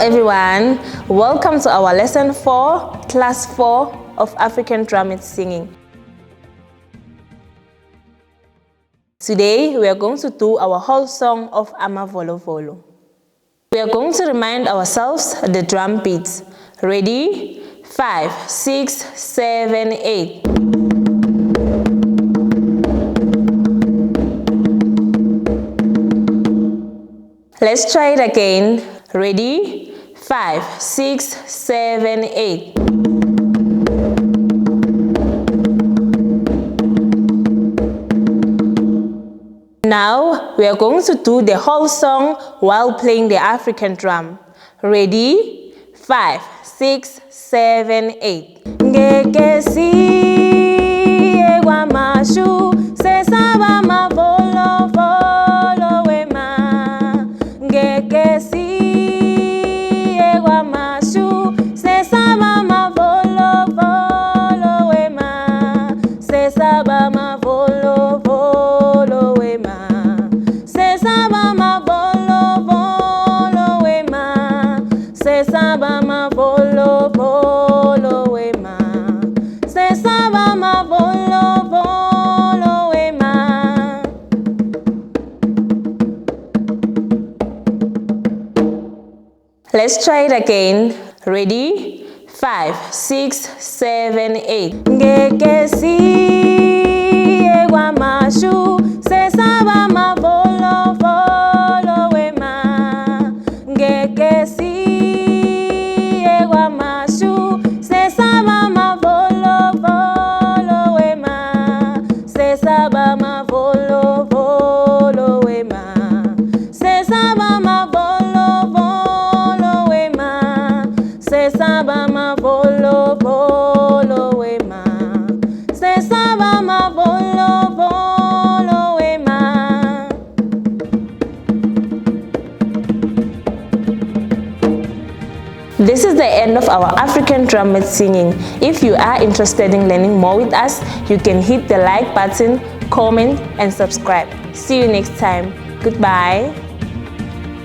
everyone, welcome to our lesson 4, class 4 of African drum singing. Today we are going to do our whole song of Amavolovolo. We are going to remind ourselves the drum beats. Ready? 5, 6, 7, 8. Let's try it again. Ready? 5, 6, 7, 8. Now we are going to do the whole song while playing the African drum. Ready? 5, 6, 7, 8. Let's try it again. Ready? 5, 6, 7, 8. This is the end of our African drum singing. If you are interested in learning more with us, you can hit the like button, comment, and subscribe. See you next time. Goodbye.